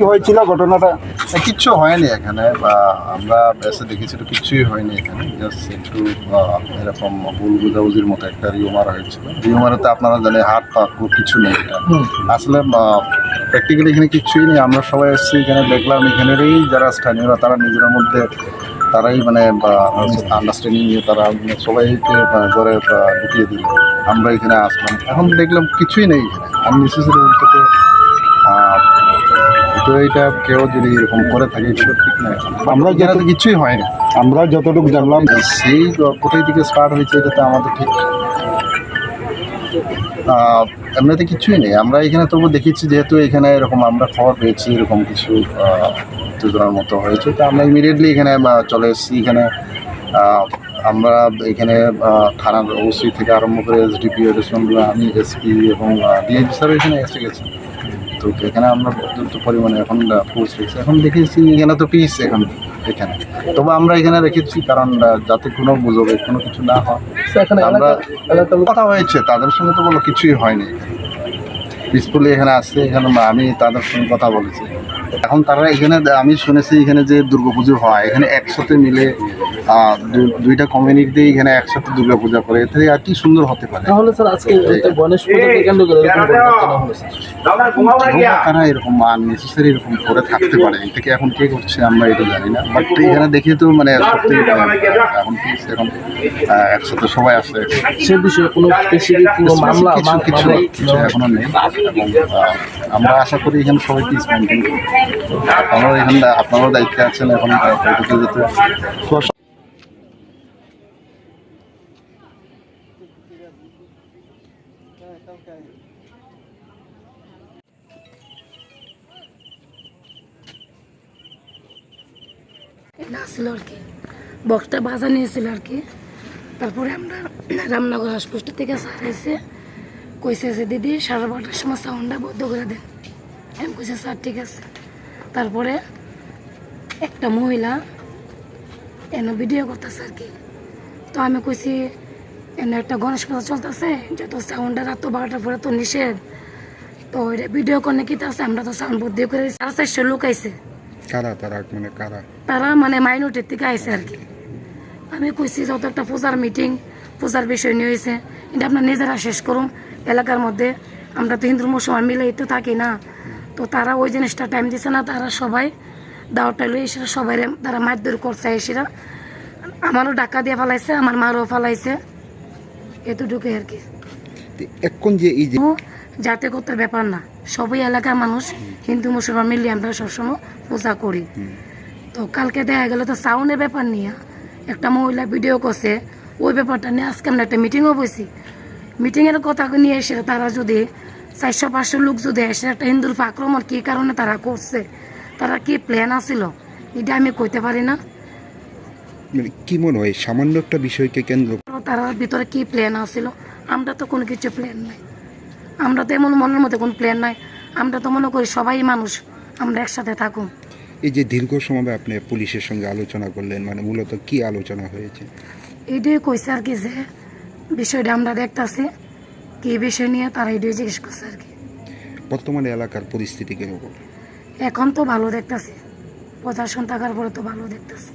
কি হয়েছিল ঘটনাটা? কিচ্ছু হয়নি এখানে, বা আমরা এসে দেখেছি তো কিচ্ছুই হয়নি এখানে। জাস্ট একটু এরকম ভুল বুঝাবুঝির মতো একটা রিউমার হয়েছিল। রিউমারেতে আপনারা জানেন হাত পা কিছু নেই, এটা আসলে প্র্যাকটিক্যালি এখানে কিচ্ছুই নেই। আমরা সবাই এসেছি এখানে, দেখলাম এখানেরই যারা স্থানীয়রা তারা নিজেদের মধ্যে তারাই মানে আন্ডারস্ট্যান্ডিং নিয়ে তারা সবাইকে ঘরে ঢুকিয়ে দিল। আমরা এখানে আসলাম, এখন দেখলাম কিছুই নেই এখানে। আননেসেসারি বলতে তো এইটা কেউ যদি এরকম করে থাকে এটা ঠিক নয়। আমরা এখানে তো কিছুই হয় না। আমরা যতটুকু জানলাম সেই কোথায় থেকে স্টার্ট হয়েছে এটা তো আমাদের ঠিক এমনিতে কিছুই নেই। আমরা এখানে তবু দেখেছি, যেহেতু এখানে এরকম আমরা খবর পেয়েছি এরকম কিছু উত্তেজনার মতো হয়েছে, তো আমরা ইমিডিয়েটলি এখানে চলে এসেছি। এখানে আমরা এখানে থানার ওসি থেকে আরম্ভ করে এসডিপি, আমি এসপি এবং ডিআইজি স্যার এখানে এসে গেছি। তো এখানে আমরা পর্যাপ্ত পরিমাণে এখন ফোর্স রেখেছি। এখন দেখেছি এখানে তো পিস এখন এখানে, তবে আমরা এখানে রেখেছি কারণ যাতে কোনো গুজবে কোনো কিছু না হয়। আমরা কথা হয়েছে তাদের সঙ্গে, তো বলো কিছুই হয়নি। পিসফুলি এখানে আসছে, এখানে আমি তাদের সঙ্গে কথা বলেছি। এখন তারা এখানে, আমি শুনেছি এখানে যে দুর্গাপুজো হয়, এখানে একসাথে মিলে দুইটা কমিউনিটি এখানে একসাথে দুর্গাপূজা করে, এতে আর কি সুন্দর হতে পারে। তাহলে স্যার আজকে গণেশ পূজাকে কেন্দ্র করে এরকম ঘটনা কেন হলো স্যার? তারা এরকম আননেসেসারি এরকম করে থাকতে পারে, এটাকে এখন কে করছে আমরা এটা জানি না। বাট এখানে দেখি তো মানে সত্যি এখন পিস, এখন একসাথে সবাই আসে। সে বিষয়ে কোনো স্পেসিফিক কোনো মামলা কিছু এখনো নেই। এবং আমরা আশা করি এখানে সবাই পিস মেনটেন করি। আপনারাও এখানে আপনারাও দায়িত্বে আছেন এখন এটাতে যেতে। এটা ছিল আর কি, বক্সটা বাজা নিয়েছিল আর কি। তারপরে আমরা রামনগর হাসপাতাল থেকে স্যার এসে কইছে যে দিদি 12:30টার সময় সাউন্ডটা বন্ধ করে দেন। আমি কইছে স্যার ঠিক আছে। তারপরে একটা মহিলা এনে ভিডিও করতেছে আর কি। তো আমি কইছি এনে একটা গণেশ পূজা চলতেছে, যত সাউন্ডটা রাত 12টার পরে তো নিষেধ, তো ওইটা ভিডিও করে কি আছে, আমরা তো সাউন্ড বন্ধ করে আর 400 লোক আইছে। তারা মানে মাইনরিটির থেকে আইছে আর কি। আমি কইছি যত একটা পূজার মিটিং, পূজার বিষয় নিয়ে হয়েছে, এটা আপনার নিজেরা শেষ করুন এলাকার মধ্যে। আমরা তো হিন্দু মুসলমান মিলেই তো থাকি না। তো তারা ওই জিনিসটা টাইম দিছে না, তারা সবাই দাওয়াটা লই এসে সবাই তারা মারধর করছে। এসেরা আমারও ডাকা দিয়ে ফেলাইছে, আমার মারও ফেলাইছে, এতটুকু আর কি। এখন যে এই যে জাতীয় গোত্রের ব্যাপার না, সবই এলাকার মানুষ হিন্দু মুসলমান মিলিয়ে আমরা সবসময় পূজা করি। তো কালকে দেখা গেল তো সাউন্ডের ব্যাপার নিয়ে একটা মহিলা ভিডিও করছে, ওই ব্যাপারটা নিয়ে আজকে আমরা একটা মিটিংও বসি। মিটিংয়ের কথা নিয়ে এসে তারা যদি 400-500 লোক যদি এসে একটা হিন্দুর উপর আক্রমণ কী কারণে তারা করছে, তারা কি প্ল্যান আসছিল এটা আমি কইতে পারি না। কি মনে হয় সামান্য একটা বিষয়কে কেন্দ্র তার ভিতরে কি প্ল্যান আসছিল, আমরা তো কোনো কিছু প্ল্যান নাই। আমরা তো এমন মনের মধ্যে কোনো প্ল্যান নাই। আমরা তো মনে করি সবাই মানুষ, আমরা একসাথে থাকুন। এই যে দীর্ঘ সময় আপনি পুলিশের সঙ্গে আলোচনা করলেন, মানে মূলত কি আলোচনা হয়েছে? এইটাই কইছে আর কি যে বিষয়টা আমরা দেখতেছি কি বিষয় নিয়ে, তারা এইটাই জিজ্ঞেস করছে আর কি। বর্তমানে এলাকার পরিস্থিতি কিরকম? এখন তো ভালো দেখতেছি, প্রশাসন থাকার পরে তো ভালো দেখতেছি।